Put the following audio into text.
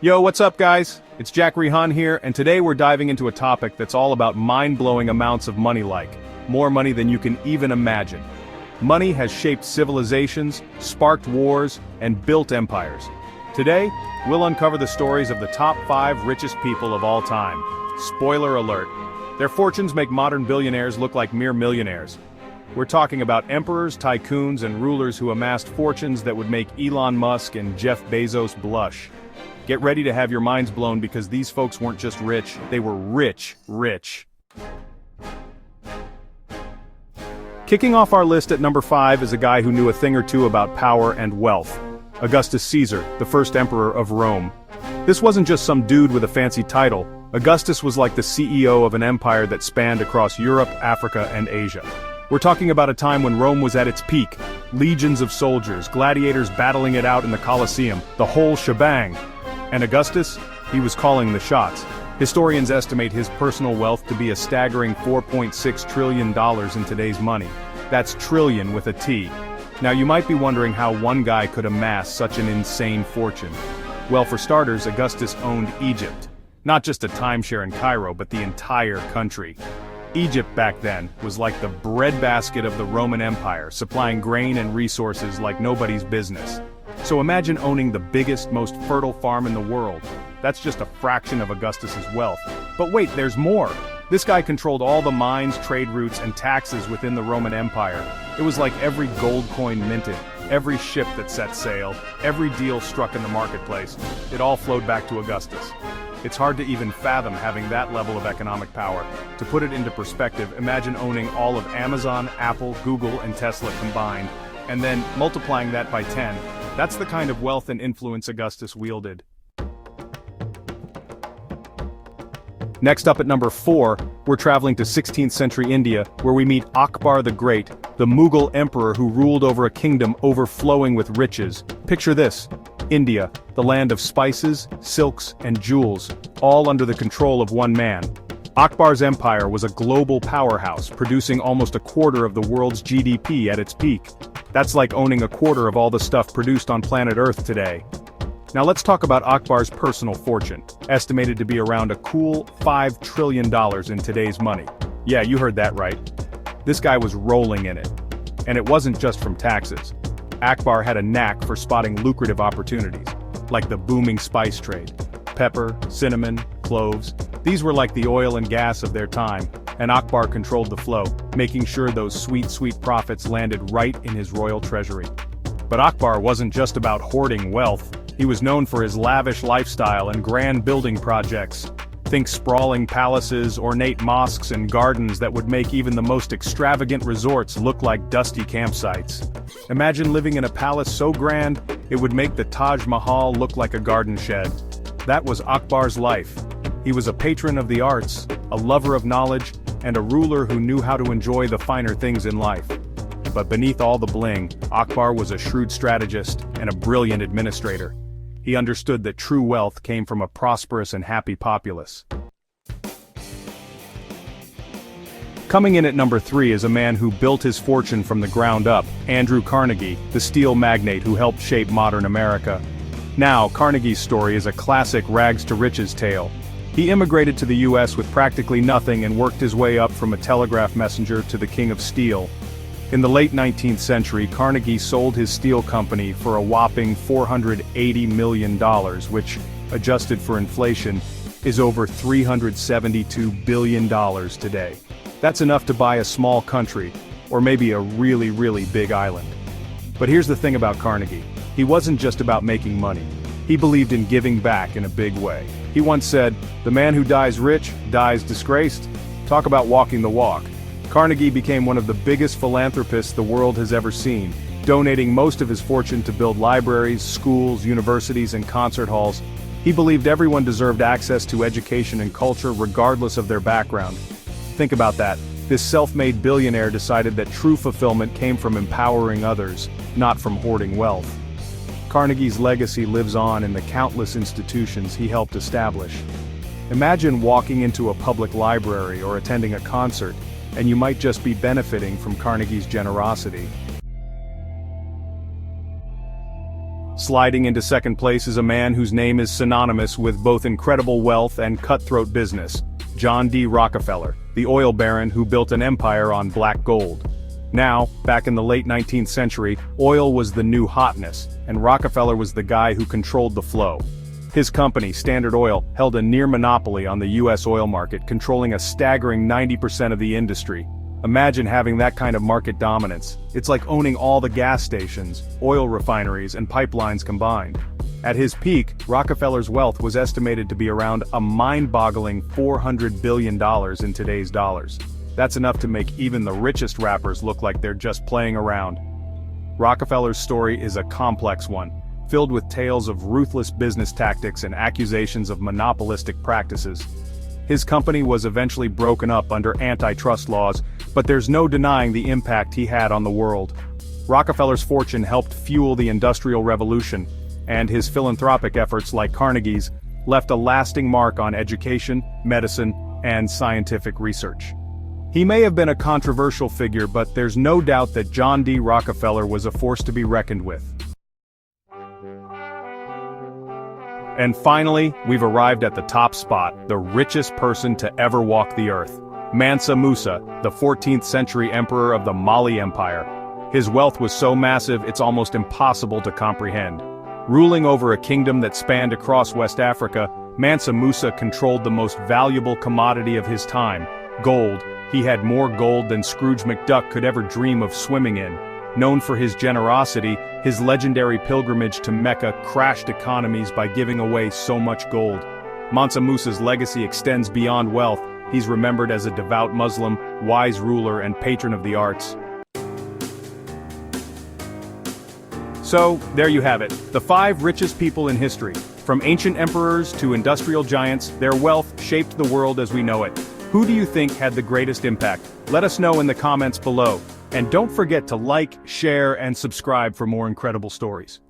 Yo, what's up guys? It's Jack Rehan here, and today we're diving into a topic that's all about mind-blowing amounts of money, like more money than you can even imagine. Money has shaped civilizations, sparked wars, and built empires. Today, we'll uncover the stories of the top 5 richest people of all time. Spoiler alert, their fortunes make modern billionaires look like mere millionaires. We're talking about emperors, tycoons, and rulers who amassed fortunes that would make Elon Musk and Jeff Bezos blush. Get ready to have your minds blown because these folks weren't just rich, they were rich. Kicking off our list at number 5 is a guy who knew a thing or two about power and wealth. Augustus Caesar, the first emperor of Rome. This wasn't just some dude with a fancy title. Augustus was like the CEO of an empire that spanned across Europe, Africa, and Asia. We're talking about a time when Rome was at its peak. Legions of soldiers, gladiators battling it out in the Colosseum, the whole shebang. And Augustus, he was calling the shots. Historians estimate his personal wealth to be a staggering $4.6 trillion in today's money. That's trillion with a T. Now you might be wondering how one guy could amass such an insane fortune. Well, for starters, Augustus owned Egypt. Not just a timeshare in Cairo, but the entire country. Egypt back then was like the breadbasket of the Roman Empire, supplying grain and resources like nobody's business. So imagine owning the biggest, most fertile farm in the world. That's just a fraction of Augustus's wealth. But wait, there's more. This guy controlled all the mines, trade routes, and taxes within the Roman Empire. It was like every gold coin minted, every ship that set sail, every deal struck in the marketplace. It all flowed back to Augustus. It's hard to even fathom having that level of economic power. To put it into perspective, imagine owning all of Amazon, Apple, Google, and Tesla combined, and then multiplying that by 10. That's the kind of wealth and influence Augustus wielded. Next up at number 4, we're traveling to 16th century India, where we meet Akbar the Great, the Mughal emperor who ruled over a kingdom overflowing with riches. Picture this: India, the land of spices, silks, and jewels, all under the control of one man. Akbar's empire was a global powerhouse, producing almost a quarter of the world's GDP at its peak. That's like owning a quarter of all the stuff produced on planet Earth today. Now let's talk about Akbar's personal fortune, estimated to be around a cool $5 trillion in today's money. Yeah, you heard that right. This guy was rolling in it. And it wasn't just from taxes. Akbar had a knack for spotting lucrative opportunities, like the booming spice trade. Pepper, cinnamon, cloves, these were like the oil and gas of their time, and Akbar controlled the flow, making sure those sweet profits landed right in his royal treasury. But Akbar wasn't just about hoarding wealth. He was known for his lavish lifestyle and grand building projects. Think sprawling palaces, ornate mosques, and gardens that would make even the most extravagant resorts look like dusty campsites. Imagine living in a palace so grand, it would make the Taj Mahal look like a garden shed. That was Akbar's life. He was a patron of the arts, a lover of knowledge, and a ruler who knew how to enjoy the finer things in life. But beneath all the bling, Akbar was a shrewd strategist and a brilliant administrator. He understood that true wealth came from a prosperous and happy populace. Coming in at number 3 is a man who built his fortune from the ground up, Andrew Carnegie, the steel magnate who helped shape modern America. Now, Carnegie's story is a classic rags to riches tale. He immigrated to the US with practically nothing and worked his way up from a telegraph messenger to the king of steel. In the late 19th century, Carnegie sold his steel company for a whopping $480 million, which, adjusted for inflation, is over $372 billion today. That's enough to buy a small country, or maybe a really big island. But here's the thing about Carnegie. He wasn't just about making money. He believed in giving back in a big way. He once said, "The man who dies rich, dies disgraced." Talk about walking the walk. Carnegie became one of the biggest philanthropists the world has ever seen, donating most of his fortune to build libraries, schools, universities, and concert halls. He believed everyone deserved access to education and culture regardless of their background. Think about that. This self-made billionaire decided that true fulfillment came from empowering others, not from hoarding wealth. Carnegie's legacy lives on in the countless institutions he helped establish. Imagine walking into a public library or attending a concert, and you might just be benefiting from Carnegie's generosity. Sliding into second place is a man whose name is synonymous with both incredible wealth and cutthroat business, John D. Rockefeller, the oil baron who built an empire on black gold. Now, back in the late 19th century, oil was the new hotness, and Rockefeller was the guy who controlled the flow. His company, Standard Oil, held a near monopoly on the US oil market, controlling a staggering 90% of the industry. Imagine having that kind of market dominance. It's like owning all the gas stations, oil refineries, and pipelines combined. At his peak, Rockefeller's wealth was estimated to be around a mind-boggling $400 billion in today's dollars. That's enough to make even the richest rappers look like they're just playing around. Rockefeller's story is a complex one, filled with tales of ruthless business tactics and accusations of monopolistic practices. His company was eventually broken up under antitrust laws, but there's no denying the impact he had on the world. Rockefeller's fortune helped fuel the Industrial Revolution, and his philanthropic efforts like Carnegie's left a lasting mark on education, medicine, and scientific research. He may have been a controversial figure, but there's no doubt that John D. Rockefeller was a force to be reckoned with. And finally, we've arrived at the top spot, the richest person to ever walk the earth. Mansa Musa, the 14th century emperor of the Mali Empire. His wealth was so massive it's almost impossible to comprehend. Ruling over a kingdom that spanned across West Africa, Mansa Musa controlled the most valuable commodity of his time, gold. He had more gold than Scrooge McDuck could ever dream of swimming in. Known for his generosity, his legendary pilgrimage to Mecca crashed economies by giving away so much gold. Mansa Musa's legacy extends beyond wealth. He's remembered as a devout Muslim, wise ruler, and patron of the arts. So, there you have it, the 5 richest people in history. From ancient emperors to industrial giants, their wealth shaped the world as we know it. Who do you think had the greatest impact? Let us know in the comments below. And don't forget to like, share, and subscribe for more incredible stories.